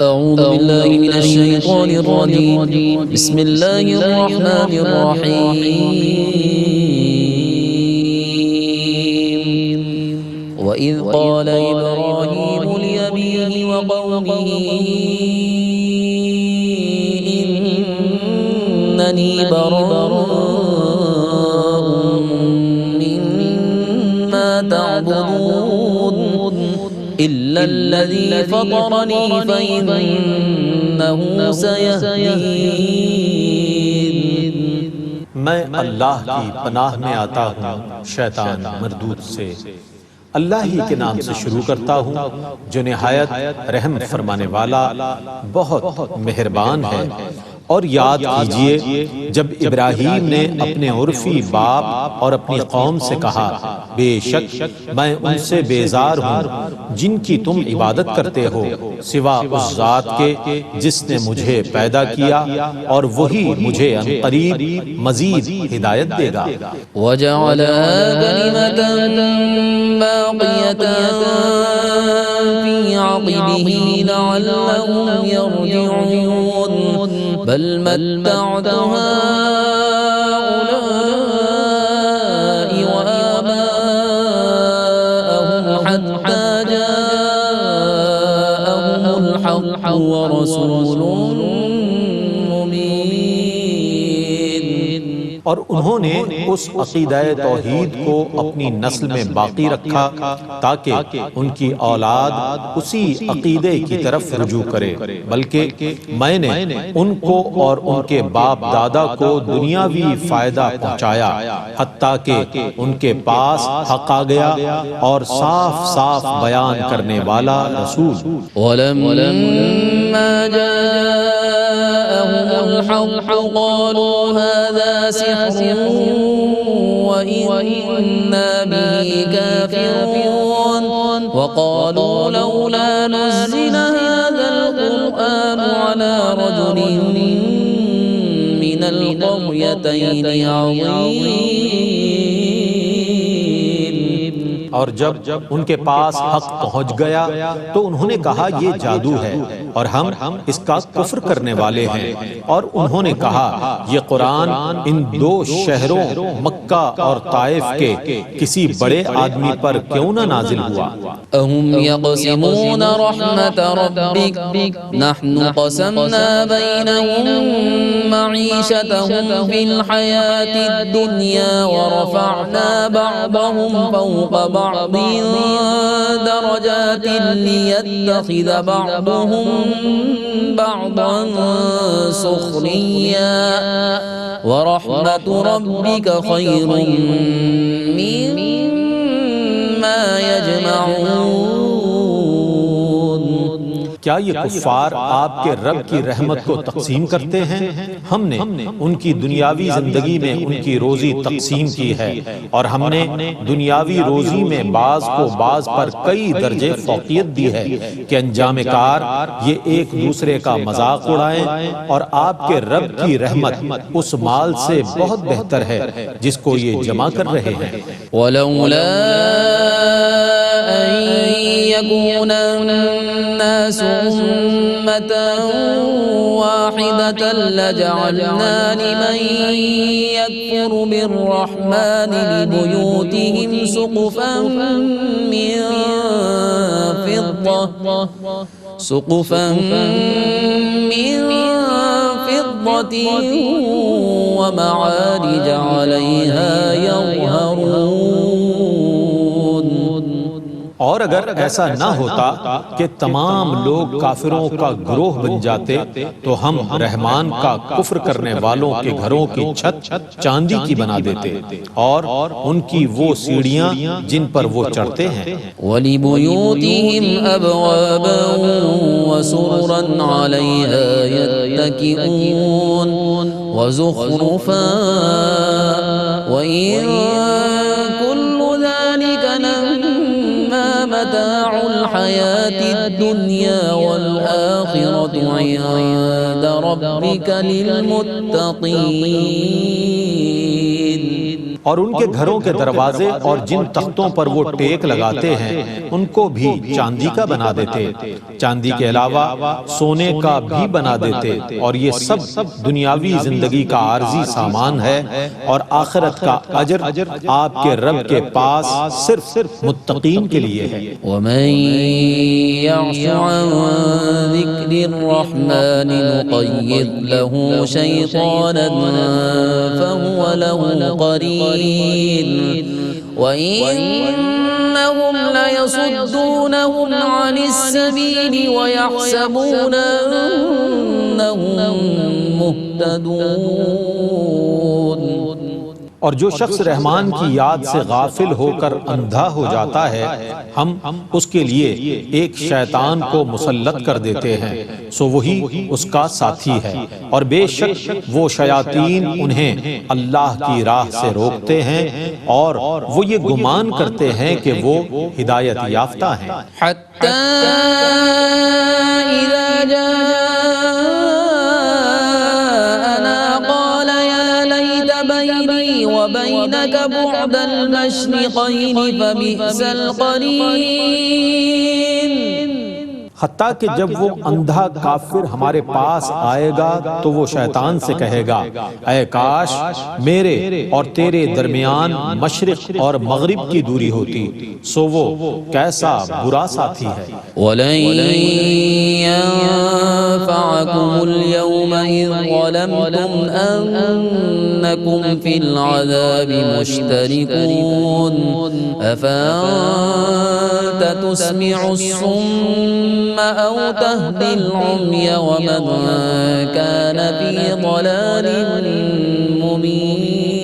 أعوذ بالله من الشيطان الرجيم بسم الله الرحمن الرحيم وإذ قال إبراهيم لأبيه وقومه إنني براء مما تعبدون إلا الذي فطرني فإنه سيهدين میں اللہ کی پناہ میں آتا ہوں شیطان مردود سے۔ اللہ ہی کے نام سے شروع کرتا ہوں جو نہایت رحم فرمانے والا بہت مہربان ہے۔ اور یاد کیجئے جب ابراہیم نے اپنے عرفی باپ اور اپنی قوم سے کہا بے شک میں ان سے بیزار ہوں جن کی تم عبادت کرتے ہو سوا اس ذات کے جس نے مجھے پیدا کیا اور وہی مجھے عنقریب مزید ہدایت دے گا۔ وَجَعَلَهَا كَلِمَةً بَاقِيَةً فِي عَقِبِهِ لَعَلَّهُمْ يَرْجِعُونَ بل متعت هؤلاء وآباءهم حتى جاءهم الحق ورسول مبين۔ اور انہوں نے اس عقیدہ توحید کو اپنی نسل میں باقی رکھا تاکہ ان کی اولاد اسی عقیدے کی طرف رجوع کرے، بلکہ میں نے ان کو اور ان کے باپ دادا کو دنیاوی فائدہ پہنچایا حتیٰ کہ ان کے پاس حق آ گیا اور صاف صاف بیان کرنے والا رسول۔ وَلَمَّا جَاءَهُمُ الْحَقُّ قَالُوا هَذَا سِحْرٌ وَإِنَّا بِهِ كَافِرُونَ وَقَالُوا لَوْلَا نُزِّلَ هَذَا الْقُرْآنُ عَلَى رَجُلٍ مِّنَ الْقَرْيَتَيْنِ عَظِيمٍ۔ اور جب ان کے پاس حق پہنچ گیا تو انہوں نے کہا یہ جادو ہے اور ہم اس کا کفر کرنے والے ہیں، اور انہوں نے کہا یہ قرآن ان دو شہروں مکہ اور طائف کے کسی بڑے آدمی پر کیوں نہ نازل ہوا۔ اَهُمْ يَقْسِمُونَ رَحْمَةَ رَبِّكَ نَحْنُ قَسَمْنَا بَيْنَهُمْ مَعِيشَتَهُمْ فِي الْحَيَاةِ الدُّنْيَا وَرَفَعْنَا بَعْضَهُمْ فَوْقَ بعض درجات ليتخذ بعضهم بعضا سخريا ورحمة ربك خير مما يجمعون۔ کیا یہ کفار آپ کے رب کی رحمت کو تقسیم کرتے ہیں؟ ہم نے ان کی دنیاوی زندگی میں ان کی روزی تقسیم کی ہے اور ہم نے دنیاوی روزی میں بعض کو بعض پر کئی درجے فوقیت دی ہے کہ انجام کار یہ ایک دوسرے کا مذاق اڑائیں، اور آپ کے رب کی رحمت اس مال سے بہت بہتر ہے جس کو یہ جمع کر رہے ہیں۔ وَلَوْلَا أَن يَكُونَ النَّاسُ أُمَّةً وَاحِدَةً لَجَعَلْنَا لِمَن يَكْفُرُ بِالرَّحْمَنِ لِبُيُوتِهِمْ سُقُفًا مِّن فِضَّةٍ وَمَعَارِجَ عَلَيْهَا يَظْهَرُونَ۔ اور اگر ایسا نہ ہوتا کہ تمام لوگ کافروں کا گروہ بن جاتے تو ہم رحمان کا کفر کرنے والوں کے گھروں کی چھت چاندی کی بنا دیتے اور ان کی وہ سیڑھیاں جن پر وہ چڑھتے ہیں۔ وَلِبُيُوتِهِمْ أَبْوَابًا وَسُرُرًا عَلَيْهَا يَتَّكِئُونَ وَزُخْرُفًا وَإِن كُلُّ ذَلِكَ لَمَّا مَتَاعُ الْحَيَاةِ الدُّنْيَا وَالْآخِرَةُ عِندَ رَبِّكَ لِلْمُتَّقِينَ۔ اور ان کے گھروں کے دروازے اور جن تختوں پر وہ ٹیک لگاتے ہیں ان کو بھی چاندی کا بنا دیتے، چاندی کے علاوہ سونے کا بھی بنا دیتے، اور یہ سب دنیاوی زندگی کا عارضی سامان ہے، اور آخرت کا اجر آپ کے رب کے پاس صرف متقین کے لیے ہے۔ ومن يعش عن ذكر الرحمن نقيض له شيطانا فهو له قرين وإنهم ليصدونهم عن السبيل ويحسبون أنهم مهتدون۔ اور جو شخص رحمان کی یاد سے غافل ہو کر اندھا ہو جاتا ہے ہم اس کے لیے ایک شیطان کو مسلط کر دیتے ہیں، سو وہی اس کا ساتھی ہے، اور بے شک وہ شیاطین انہیں اللہ کی راہ سے روکتے ہیں اور وہ یہ گمان کرتے ہیں کہ وہ ہدایت یافتہ ہیں۔ حتى إذا جاءنا قال يا ليت بيني وبينك بعد المشرقين فبئس القرين۔ حتیٰ کہ جب وہ اندھا کافر ہمارے پاس آئے گا تو وہ شیطان سے کہے گا اے کاش میرے اور تیرے درمیان مشرق اور مغرب کی دوری ہوتی، سو وہ کیسا برا ساتھی ہے۔ وَلَن يَنفَعَكُمُ الْيَوْمَ إِذ ظَلَمْتُمْ أَنَّكُمْ فِي الْعَذَابِ مُشْتَرِكُونَ أَفَأَنْتَ تُسْمِعُ الصُّمَّ أَوْ تَهْدِي الْعُمْيَ وَمَنْ كَانَ فِي ضَلَالٍ مُبِينٍ۔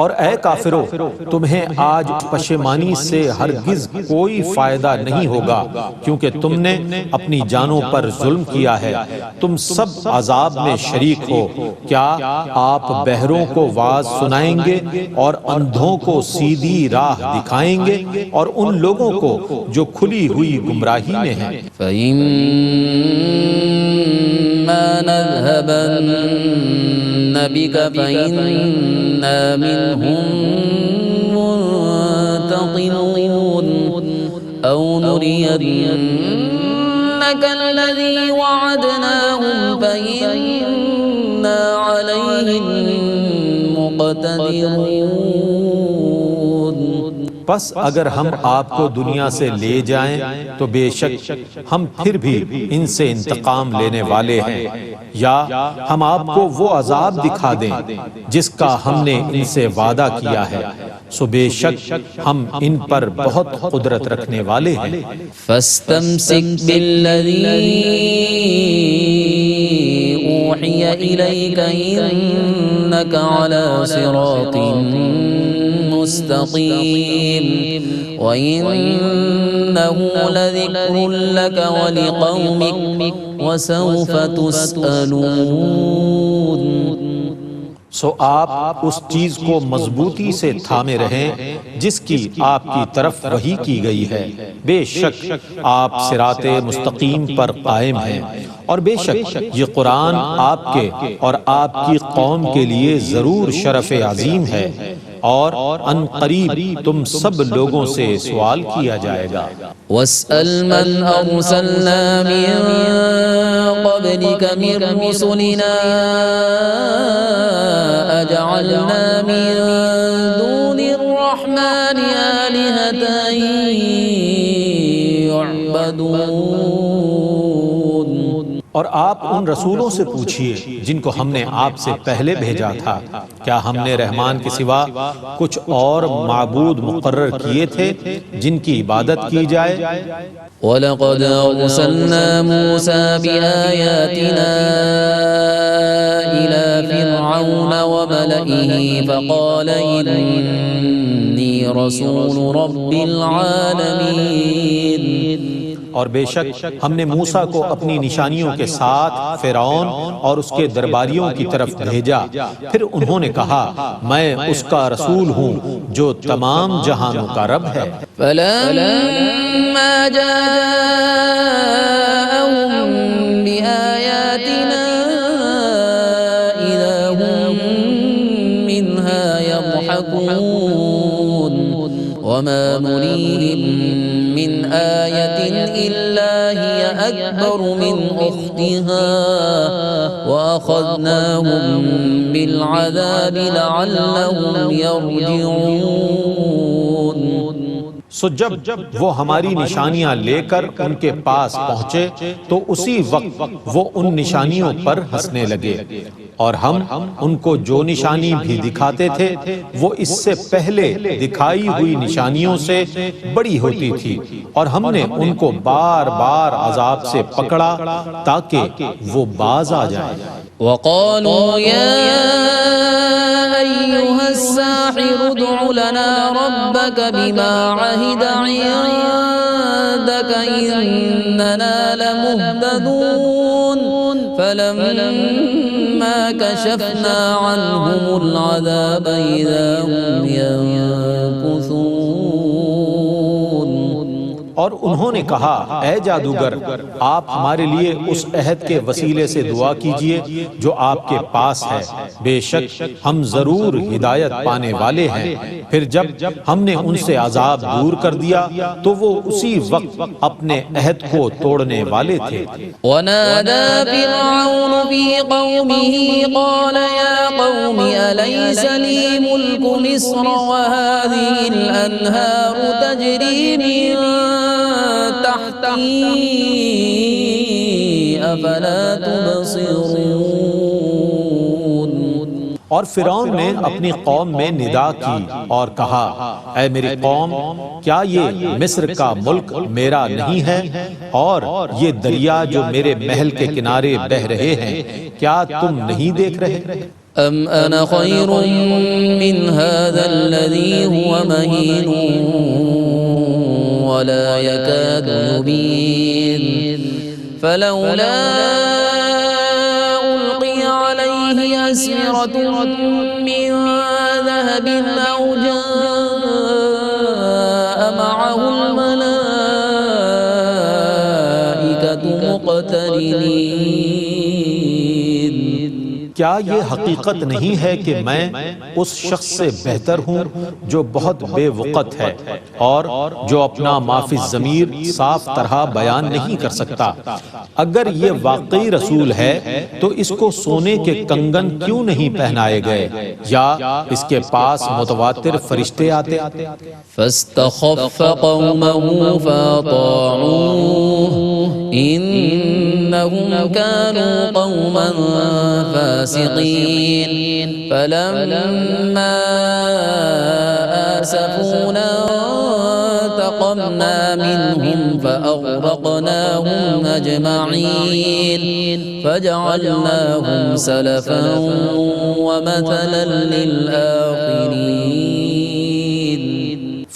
اور اے کافرو تمہیں آج پشیمانی سے ہرگز کوئی فائدہ نہیں ہوگا، کیونکہ تم نے اپنی جانوں پر ظلم کیا ہے، تم سب عذاب میں شریک ہو۔ کیا آپ بہروں کو واعظ سنائیں گے اور اندھوں کو سیدھی راہ دکھائیں گے، اور ان لوگوں کو جو کھلی ہوئی گمراہی میں ہیں؟ فَإِمَّا نَذْهَبَنَّ بِكَ فَإِنَّا مِنْهُمْ مُنْتَقِمُونَ أَوْ نُرِيَنَّكَ الَّذِي وَعَدْنَاهُمْ فَإِنَّا عَلَيْهِمْ مُقْتَدِرُونَ۔ پس اگر ہم آپ کو دنیا سے لے جائیں تو بے شک ہم پھر بھی ان سے انتقام لینے والے ہیں، یا ہم آپ کو وہ عذاب دکھا دیں جس کا ہم نے ان سے وعدہ کیا ہے، سو بے شک ہم ان پر بہت قدرت رکھنے والے ہیں۔ فاستمسك بالذي أوحي إليك إنك على صراط مستقيم وإنه لذكر لك ولقومك وسوف تسألون۔ سو آپ اس چیز کو مضبوطی سے تھامے رہیں جس کی آپ کی طرف وحی کی گئی ہے، بے شک آپ صراط مستقیم پر قائم ہیں، اور بے شک یہ قرآن آپ کے اور آپ کی قوم کے لیے ضرور شرف عظیم ہے، اور ان قریب تم سب لوگوں سے سوال کیا جائے گا۔ واسأل من أرسلنا من قبلك من رسلنا أجعلنا من دون الرحمن آلهة يعبدون۔ اور آپ ان رسولوں سے پوچھئے جن کو ہم نے آپ سے پہلے بھیجا تھا، کیا ہم نے رحمان کے سوا کچھ اور معبود مقرر کیے تھے جن کی عبادت کی جائے؟ وَلَقَدْ أَرْسَلْنَا مُوسَى بِآيَاتِنَا إِلَى فِرْعَوْنَ وَمَلَئِهِ فَقَالَ إِنِّي رَسُولُ رَبِّ الْعَالَمِينَ۔ اور بے شک ہم نے موسیٰ کو اپنی نشانیوں کے ساتھ فرعون اور اس کے درباریوں کی طرف بھیجا، پھر انہوں نے کہا میں اس کا رسول ہوں جو تمام جہانوں کا رب ہے۔ فَلَمَّا جَاءَهُم بِآيَاتِنَا إِذَا هُم مِّنْهَا وما نريهم من آية إلا هي أكبر من أختها وأخذناهم بالعذاب لعلهم يرجعون۔ سو جب وہ ہماری نشانیاں لے کر ان کے پاس پہنچے تو اسی وقت وہ ان نشانیوں پر ہنسنے لگے، اور ہم ان کو جو نشانی بھی دکھاتے تھے وہ اس سے پہلے دکھائی ہوئی نشانیوں سے بڑی ہوتی تھی، اور ہم نے ان کو بار بار عذاب سے پکڑا تاکہ وہ باز آ جائیں۔ وقالوا يا أيها الساحر ادع لنا ربك بما عهد عندك إننا لمهتدون فلما كشفنا عنهم العذاب إذا هم ينكثون۔ اور انہوں نے کہا اے جادوگر آپ ہمارے لیے اس عہد کے وسیلے سے دعا کیجئے جو آپ کے پاس ہے، بے شک ہم ضرور ہدایت پانے والے ہیں۔ پھر جب ہم نے ان سے عذاب دور کر دیا تو وہ اسی وقت اپنے عہد کو توڑنے والے تھے۔ ونادى فرعون في قومه قال يا قوم أليس لي ملك مصر وهذه الأنهار تجري من تحتي أفلا تبصرون۔ اور فرعون نے اپنی قوم میں ندا کی اور کہا اے میری قوم کیا یہ مصر کا ملک میرا نہیں ہے، اور یہ دریا جو میرے محل کے کنارے بہہ رہے ہیں کیا تم نہیں دیکھ رہے؟ أم أنا خير من هذا الذي هو مهين ولا يكاد يبين فلولا ألقي عليه أسورة من ذهب أو جاء معه الملائكة مقترنين۔ کیا یہ حقیقت نہیں ہے کہ میں اس شخص سے بہتر ہوں جو بہت بے وقت ہے اور جو اپنا مافی الضمیر صاف طرح بیان نہیں کر سکتا؟ اگر یہ واقعی رسول ہے تو اس کو سونے کے کنگن کیوں نہیں پہنائے گئے یا اس کے پاس متواتر فرشتے آتے؟ فاستخف قومه فاطاعوه إنهم كانوا قوما فاسقين فلما آسفونا انتقمنا منهم فأغرقناهم أجمعين فجعلناهم سلفا ومثلا للآخرين۔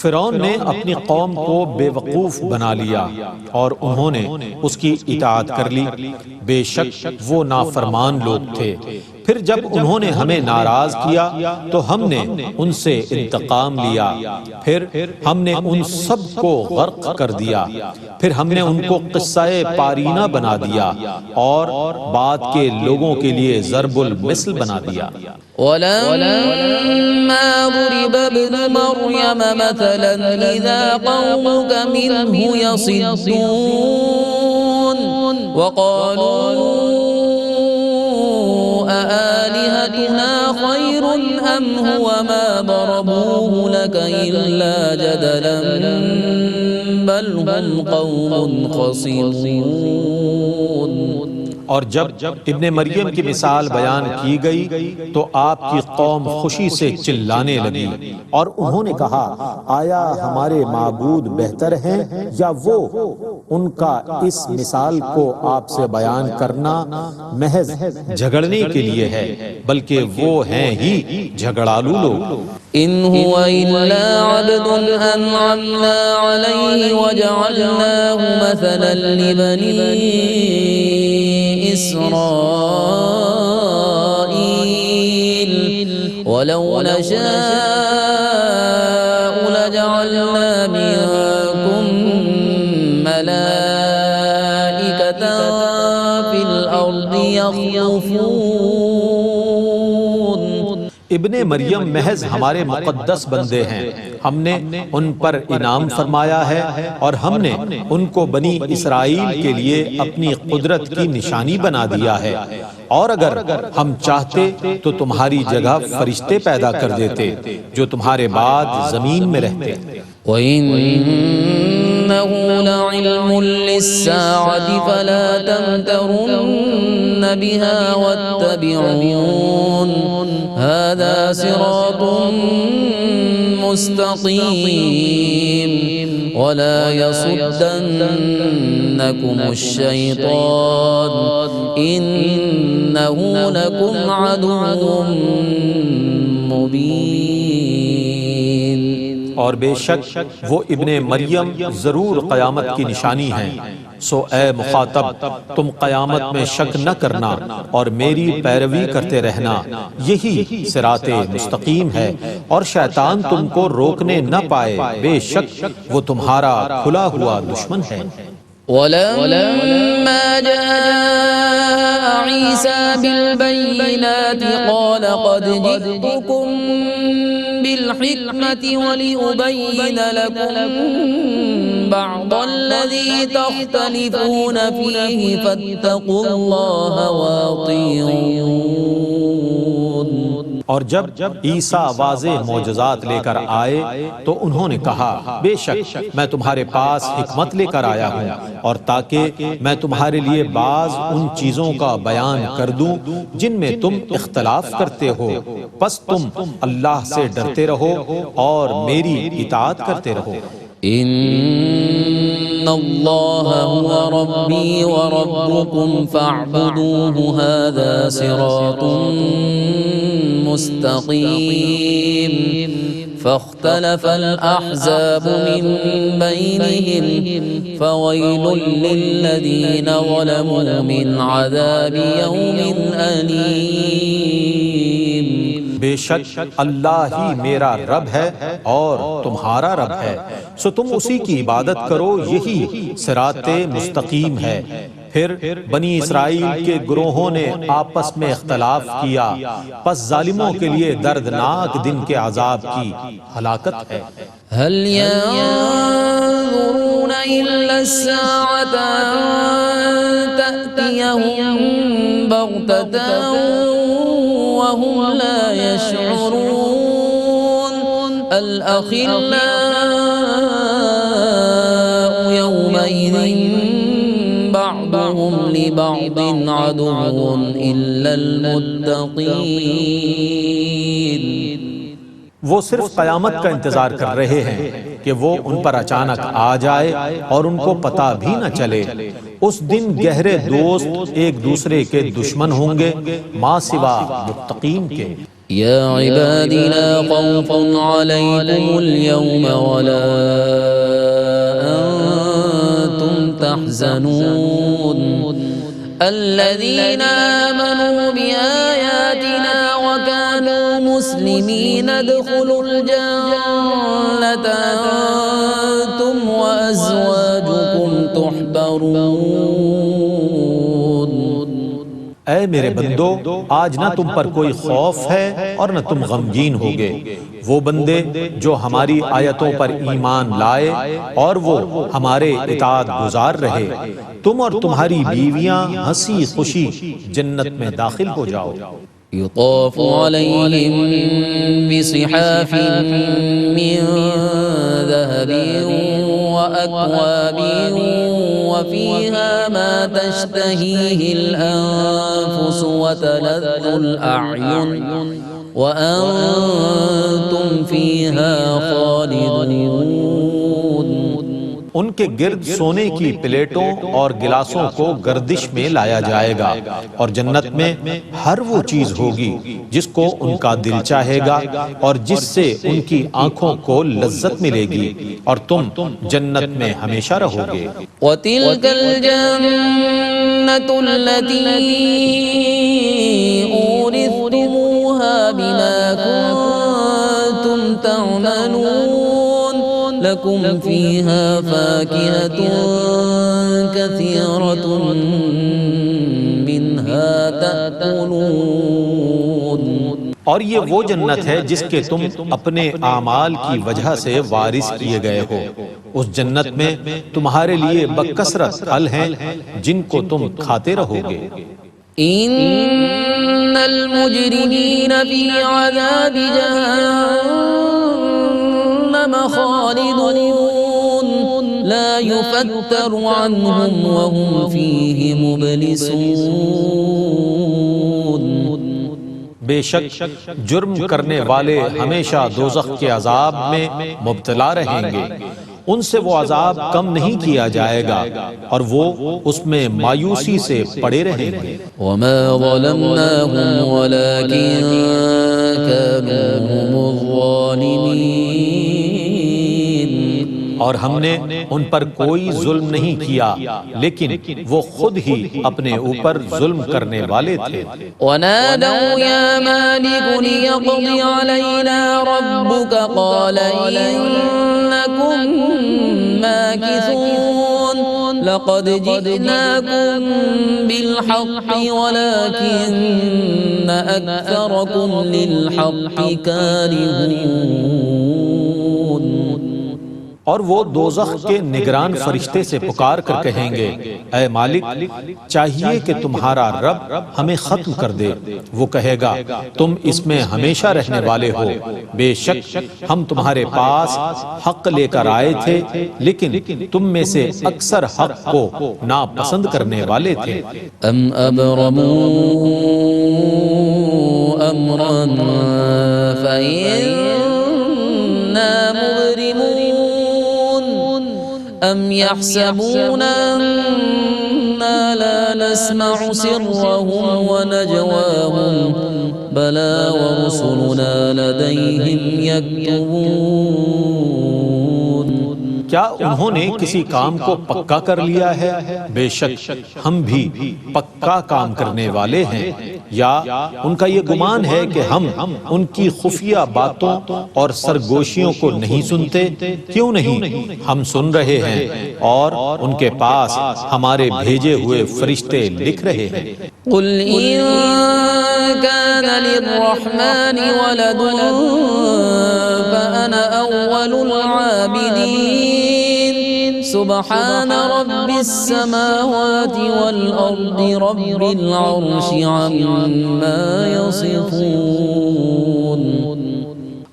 فرعون نے اپنی قوم کو بے وقوف بنا لیا اور انہوں نے اس کی اطاعت کر لی، بے شک وہ نافرمان لوگ تھے۔ پھر جب انہوں نے ہمیں ناراض کیا تو ہم نے ان سے انتقام لیا، پھر ہم نے ان سب کو غرق کر دیا، پھر ہم نے ان کو قصہ پارینہ بنا دیا اور بعد کے لوگوں کے لیے ضرب المثل بنا دیا۔ ولما ضرب ابن مريم مثلا إذا قومك منه يصدون وقالوا أآلهتنا خير أم هو ما ضربوه لك إلا جدلا بل هم قوم خصمون۔ اور جب ابن مریم کی مثال بیان کی گئی تو آپ کی قوم خوشی سے چلانے لگی اور انہوں نے کہا آیا ہمارے معبود بہتر ہیں یا وہ؟ ان کا اس مثال کو آپ سے بیان کرنا محض جھگڑنے کے لیے ہے، بلکہ وہ ہیں ہی جھگڑالو لوگ۔ إن هو إلا عبد أنعمنا عليه وجعلناه مثلا لبني إسرائيل ولو نشاء لجعلنا منكم ملائكة في الأرض يخلفون ابن مریم محض ہمارے مقدس بندے ہیں، ہم نے ان پر انعام فرمایا ہے اور ہم نے ان کو بنی اسرائیل کے لیے اپنی قدرت کی نشانی بنا دیا ہے، اور اگر ہم چاہتے تو تمہاری جگہ فرشتے پیدا کر دیتے جو تمہارے بعد زمین میں رہتے۔ وَإِنَّهُ لَعِلْمٌ لِلسَّاعَةِ فَلَا تَمْتَرُنَّ بِهَا وَاتَّبِعُونِ هَذَا صِرَاطٌ مُسْتَقِيمٌ وَلَا يَصُدَّنَّكُمُ الشَّيْطَانُ إِنَّهُ لَكُمْ عَدُوٌّ مُبِينٌ۔ اور بے شک وہ ابن مریم ضرور قیامت کی نشانی ہیں، سو اے مخاطب تم قیامت میں شک نہ کرنا اور میری پیروی کرتے رہنا، یہی صراط مستقیم ہے، اور شیطان تم کو روکنے نہ پائے، بے شک وہ تمہارا کھلا ہوا دشمن ہے۔ وَلَمَّا جَاءَ عِيسَى بِالْبَيِّنَاتِ قَالَ قَدْ جِئْتُكُم بِالْحِكْمَةِ وَلِأُبَيِّنَ لَكُم بَعْضَ الَّذِي تَخْتَلِفُونَ فِيهِ فَاتَّقُوا اللَّهَ وَأَطِيعُونِ۔ اور جب عیسیٰ واضح معجزات لے کر آئے تو انہوں نے کہا بے شک میں تمہارے پاس حکمت لے کر آیا ہوں، اور تاکہ میں تمہارے لیے بعض ان چیزوں کا بیان کر دوں جن میں تم اختلاف کرتے ہو، پس تم اللہ سے ڈرتے رہو اور میری اطاعت کرتے رہو۔ ان اللہ هو ربی وربکم فاعبدوه هذا صراط مستقیم فاختلف الأحزاب من بينهم فويل للذين ظلموا من عذاب يوم أليم۔ بے شک اللہ ہی میرا رب ہے اور تمہارا رب ہے، سو تم اسی کی عبادت کرو، یہی صراط مستقیم ہے۔ پھر بنی اسرائیل کے گروہوں نے آپس میں اختلاف کیا، پس ظالموں کے لیے دردناک دن کے عذاب کی ہلاکت ہے۔ هل ينظرون إلا الساعة أن تأتيهم بغتة وهم لا يشعرون الأخلاء يومئذ بعضهم لبعض عدو إلا المتقين۔ وہ صرف قیامت کا انتظار کر رہے ہیں کہ وہ ان پر اچانک آ جائے اور ان کو پتہ بھی نہ چلے۔ اس دن گہرے دوست ایک دوسرے کے دشمن ہوں گے ماں سوا متقین کے۔ یا عبادی لا خوف علیکم اليوم ولا انتم تحزنون الذین آمنوا بآیاتنا وكانوا مسلمین ادخلوا الجنة انتم وازواجکم تحبرون۔ اے میرے بندو آج نہ تم پر کوئی خوف ہے اور نہ تم غمگین ہوگے، وہ بندے جو ہماری آیتوں پر ایمان لائے اور وہ ہمارے اطاعت گزار رہے، تم اور تمہاری بیویاں ہنسی خوشی جنت میں داخل ہو جاؤ۔ یطاف علیہم بصحاف من ذهب وأكواب وفيها ما تشتهيه الأنفس وتلذ الأعين وأنتم فيها خالدون۔ ان کے گرد سونے کی پلیٹوں اور گلاسوں کو گردش میں لایا جائے گا، اور جنت میں ہر وہ چیز ہوگی جس کو ان کا دل چاہے گا اور جس سے ان کی آنکھوں کو لذت ملے گی، اور تم جنت میں ہمیشہ رہو گے۔ وَتِلْكَ الْجَنَّةُ الَّتِي أُورِثْتُمُوهَا بِمَا كُنتُمْ تَعْمَلُونَ لَكُمْ فِيهَا فَاكِهَةٌ كَثِيرَةٌ مِنْهَا تَأْكُلُونَ۔ اور یہ وہ جنت ہے جس کے تم اپنے اعمال کی وجہ سے وارث کیے گئے ہو۔ اس جنت میں تمہارے لیے بکثرت پھل ہیں جن کو تم کھاتے رہو گے۔ ان المجرمین فی عذاب جہنم خالدون لا يفتر عنهم وهم فیہ مبلسون۔ بے شک جرم کرنے والے ہمیشہ دوزخ کے عذاب میں مبتلا رہیں گے، ان سے وہ عذاب کم نہیں کیا جائے گا اور وہ اس میں مایوسی سے پڑے رہیں گے۔ وما ظلمناهم ولكن كانوا هم الظالمين۔ اور ہم نے ان پر کوئی ظلم نہیں کیا لیکن وہ خود ہی اپنے اوپر ظلم کرنے والے تھے۔ ونادوا يا مالك ليقض علينا ربك قال إنكم ماكثون لقد جئناكم بالحق ولكن أكثركم للحق كارهون۔ اور وہ دوزخ کے نگران فرشتے سے پکار کر کہیں گے، اے مالک چاہیے کہ تمہارا رب ہمیں ختم کر دے۔ وہ کہے گا تم اس میں ہمیشہ رہنے والے ہو، بے شک ہم تمہارے پاس حق لے کر آئے تھے لیکن تم میں سے اکثر حق کو ناپسند کرنے والے تھے۔ ام ابرموا امرا فإنا مبرمون ام يحسبون أننا لا نسمع سرهم ونجواهم بلى ورسلنا لديهم يكتبون۔ کیا انہوں نے کسی کام کو پکا کر لیا ہے؟ بے شک ہم بھی پکا کام کرنے والے ہیں۔ یا ان کا یہ گمان ہے کہ ہم ان کی خفیہ باتوں اور سرگوشیوں کو نہیں سنتے؟ کیوں نہیں، ہم سن رہے ہیں اور ان کے پاس ہمارے بھیجے ہوئے فرشتے لکھ رہے ہیں۔ قل ان كان للرحمن ولد فأنا أول العابدين سبحان رب السماوات والأرض رب العرش عما يصفون۔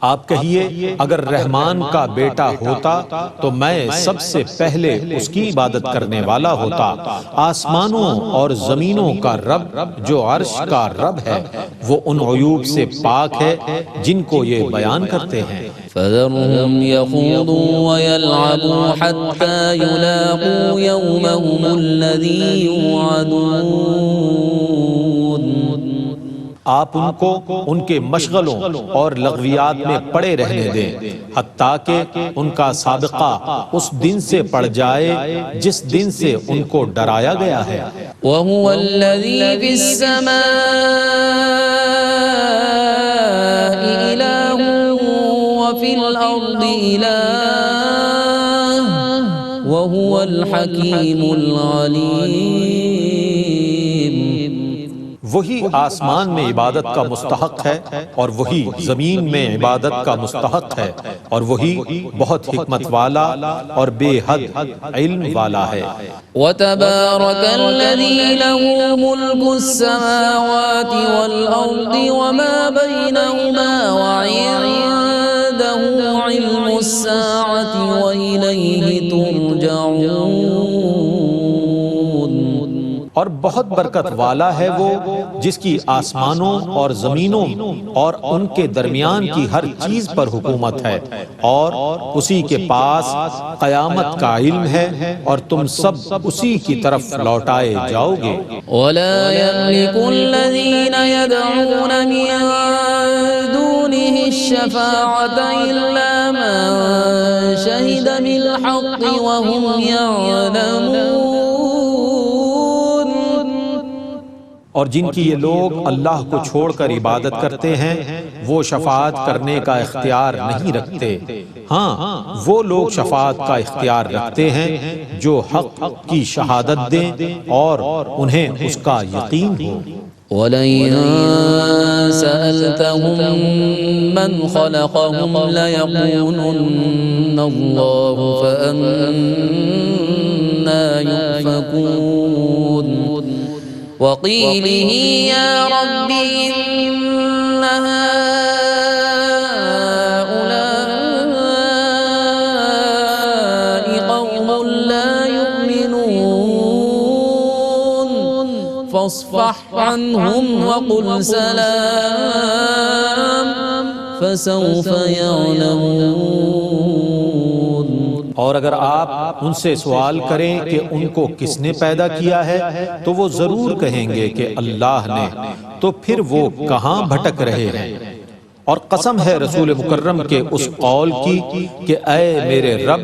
آپ کہیے اگر رحمان کا بیٹا ہوتا تو میں سب سے پہلے اس کی عبادت کرنے والا ہوتا۔ آسمانوں اور زمینوں کا رب جو عرش کا رب ہے وہ ان عیوب سے پاک ہے جن کو یہ بیان کرتے ہیں۔ فذرهم يخوضوا ويلعبوا حتى يلاقوا يومهم الذي يوعدون۔ آپ ان کو ان کے مشغلوں اور لغویات میں پڑے رہنے دیں حتیٰ کہ ان کا سابقہ اس دن سے پڑ جائے جس دن سے ان کو ڈرایا گیا ہے۔ وَهُوَ الَّذِي فِي السَّمَاءِ إِلَٰهٌ وَفِي الْأَرْضِ إِلَٰهٌ وَهُوَ الْحَكِيمُ الْعَلِيمُ۔ وہی آسمان میں عبادت کا مستحق ہے اور وہی زمین میں عبادت کا مستحق ہے اور وہی بہت حکمت والا اور بے حد علم والا ہے۔ وَتَبَارَكَ الَّذِي لَهُ مُلْكُ السَّمَاوَاتِ وَالْأَرْضِ وَمَا بَيْنَهُمَا وَعِندَهُ عِلْمُ السَّاعَةِ وَإِلَيْهِ تُرْجَعُونَ۔ اور بہت برکت والا ہے وہ جس کی آسمانوں اور زمینوں اور ان کے درمیان کی ہر چیز پر حکومت ہے اور اسی کے پاس قیامت کا علم ہے اور تم سب اسی کی طرف لوٹائے جاؤ گے۔ وَلَا يَمْلِكُ الَّذِينَ يَدْعُونَ مِن دُونِهِ الشَّفَاعَةَ إِلَّا مَن شَهِدَ بِالْحَقِّ وَهُمْ يَعْلَمُونَ۔ اور جن کی یہ لوگ اللہ کو چھوڑ کر عبادت کرتے ہیں وہ شفاعت کرنے کا اختیار نہیں رکھتے، ہاں وہ لوگ شفاعت کا اختیار رکھتے ہیں جو حق کی شہادت دیں اور انہیں اس کا یقین ہو۔ ولئن سألتهم من خلقهم ليقولن الله فأنا يؤفكون وقيله يا رب إن هؤلاء قوم لا يؤمنون فاصفح عنهم وقل سلام فسوف يعلمون۔ اور اگر آپ ان سے سوال کریں کہ ان کو کس نے پیدا کیا ہے تو وہ ضرور کہیں گے کہ اللہ نے، تو پھر وہ کہاں بھٹک رہے ہیں۔ اور قسم ہے رسول مکرم کے اس قول کی کہ اے میرے رب،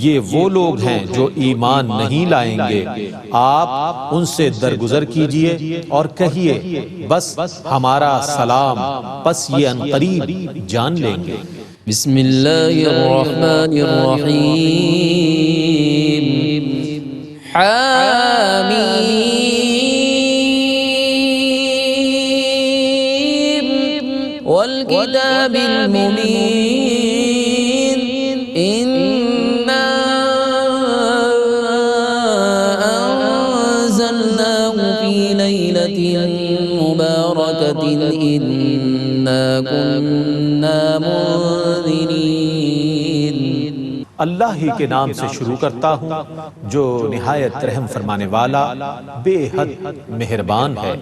یہ وہ لوگ ہیں جو ایمان نہیں لائیں گے، آپ ان سے درگزر کیجئے اور کہیے بس ہمارا سلام، پس یہ عنقریب جان لیں گے۔ بسم اللہ الرحمن الرحیم حامیم والکتاب المبین انا انزلناه فی لیلۃ مبارکۃ انا كنا منذرین۔ اللہ ہی کے نام سے شروع کرتا ہوں جو نہایت رحم فرمانے والا بے حد مہربان ہے۔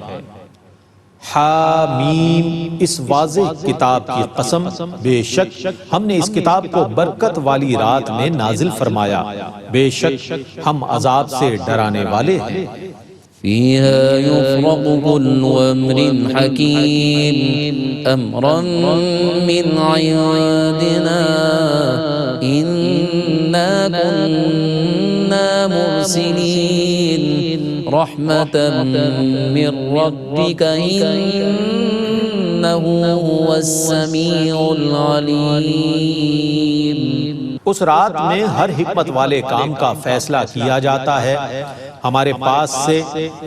حامیم، اس واضح کتاب کی قسم، بے شک ہم نے اس کتاب کو برکت والی رات میں نازل فرمایا، بے شک ہم عذاب سے ڈرانے والے ہیں۔ فيها يفرق كل أمر حكيم أمرا من عندنا إنا كنا مرسلين رحمة من ربك إنه هو السميع العليم۔ اس رات میں ہر حکمت والے کام کا فیصلہ کیا جاتا ہے، ہمارے پاس سے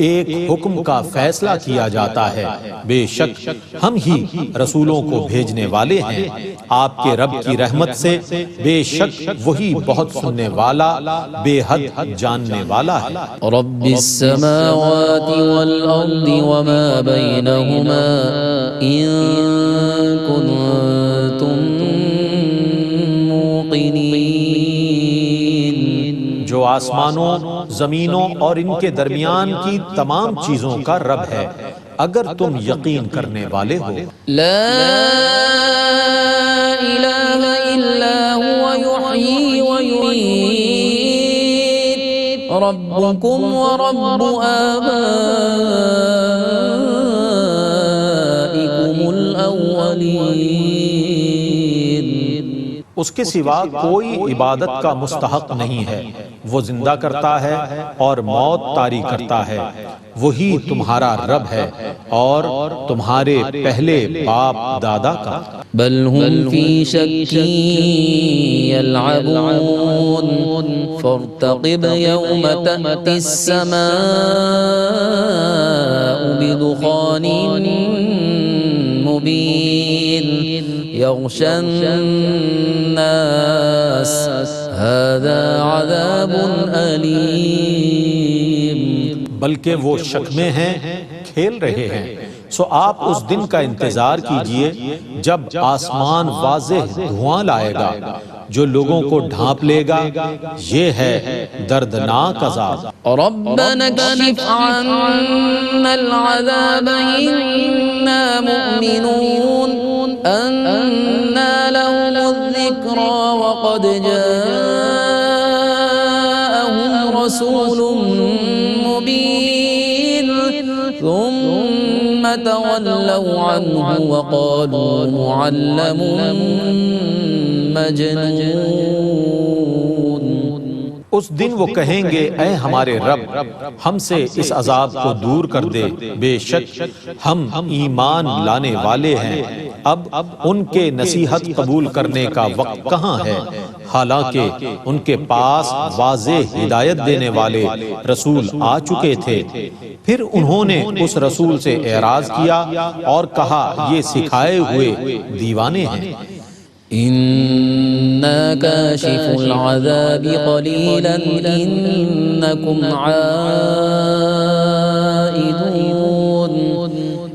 ایک حکم کا فیصلہ کیا جاتا ہے، بے شک ہم ہی رسولوں کو بھیجنے والے ہیں آپ کے رب کی رحمت سے، بے شک وہی بہت سننے والا، بے حد جاننے والا ہے۔ رب السماوات والأرض وما بينهما إن كنتم جو آسمانوں، زمینوں اور ان کے درمیان کی تمام چیزوں کا رب ہے، اگر تم یقین کرنے والے ہو۔ لا الہ الا هو یحیی ویمیت ربکم ورب آبائکم الاولین۔ اس کے سوا کوئی عبادت کا مستحق نہیں ہے، وہ زندہ کرتا ہے اور موت طاری کرتا ہے، وہی تمہارا رب ہے اور تمہارے پہلے باپ دادا کا۔ بل هم فی شک یلعبون فارتقب یوم تأتی السماء بدخان مبین یغشی الناس هذا عذاب علیم۔ بلکہ وہ شک میں ہیں، کھیل رہے ہیں، سو آپ اس دن کا انتظار کیجئے جب آسمان واضح دھواں لائے گا جو لوگوں کو ڈھانپ لے گا، یہ ہے دردناک عذاب۔ ربنا اکشف عنا العذاب انا مؤمنون انا لهم الذکرى وقد جاءهم رسول مبین ثم تولوا عنه وقالوا معلم مجنون۔ اس دن وہ کہیں گے اے ہمارے رب ہم سے اس عذاب کو دور کر دے، بے شک ہم ایمان لانے والے ہیں۔ اب ان کے نصیحت قبول کرنے کا وقت کہاں ہے، حالانکہ ان کے پاس واضح ہدایت دینے والے رسول آ چکے تھے۔ پھر انہوں نے اس رسول سے اعراض کیا اور کہا یہ سکھائے ہوئے دیوانے ہیں۔ إنا كاشف العذاب قليلا إنكم عائدون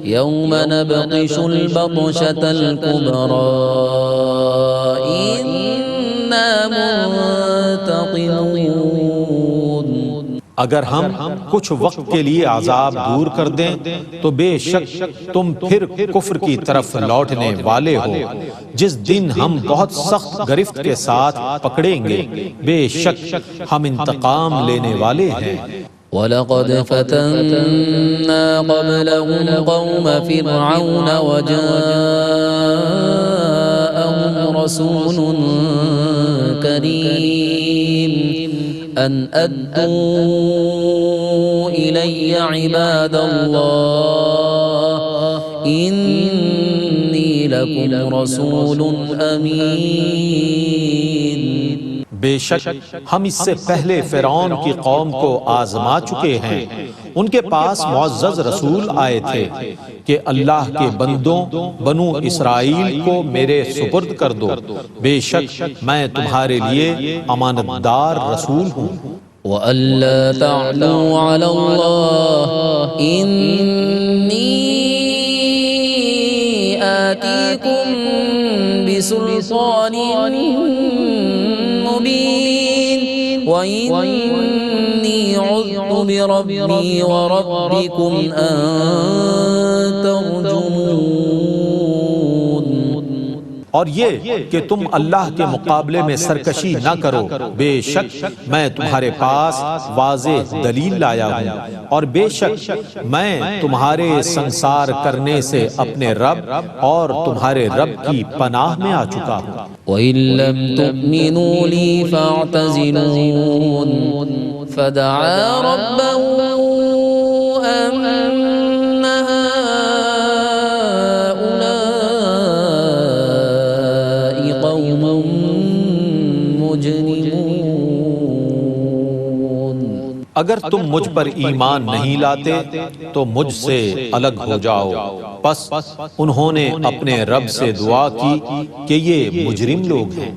يوم نبطش البطشة الكبرى إنا منتقمون۔ اگر ہم کچھ وقت کے لیے عذاب دور کر دیں تو بے شک تم پھر کفر کی طرف لوٹنے والے ہو، جس دن ہم بہت سخت گرفت کے ساتھ پکڑیں گے، بے شک ہم انتقام لینے والے ہیں۔ وَلَقَدْ فَتَنَّا قَبْلَهُمْ قَوْمَ فِرْعَوْنَ وَجَاءَهُمْ رَسُولٌ كَرِيمٌ أَنْ أَدُّوا إِلَيَّ عِبَادَ اللَّهِ إِنِّي لَكُمْ رَسُولٌ أَمِينٌ۔ بے شک ہم اس سے پہلے فرعون کی قوم کو آزما چکے ہیں، ان کے پاس معزز رسول آئے تھے کہ اللہ کے بندوں بنو اسرائیل کو میرے سپرد کر دو، بے شک میں تمہارے لیے امانت دار رسول ہوں۔ وَأَلَّا تَعْلُوا عَلَى اللَّهِ إِنِّي آتِيكُم بِسُلْطَانٍ مُّبِينٍ وَإِنِّي عُذْتُ بِرَبِّي وَرَبِّكُمْ أَن تَرْجُمُونِ۔ اور یہ کہ تم اللہ کے مقابلے میں سرکشی نہ کرو، بے شک میں تمہارے پاس واضح دلیل لایا ہوں، اور بے شک میں تمہارے سنسار کرنے سے اپنے رب اور تمہارے رب کی پناہ میں آ چکا ہوں۔ وَإِن لَّمْ تُؤْمِنُوا لِي فَاعْتَزِلُونِ۔ فَدَعَا رَبَّهُ أَنَّ هَٰؤُلَاءِ قَوْمٌ مُجْرِمُونَ۔ اگر تم مجھ پر ایمان نہیں لاتے تو مجھ سے الگ ہو جاؤ۔ پس انہوں نے اپنے رب سے دعا کی کہ یہ مجرم لوگ ہیں۔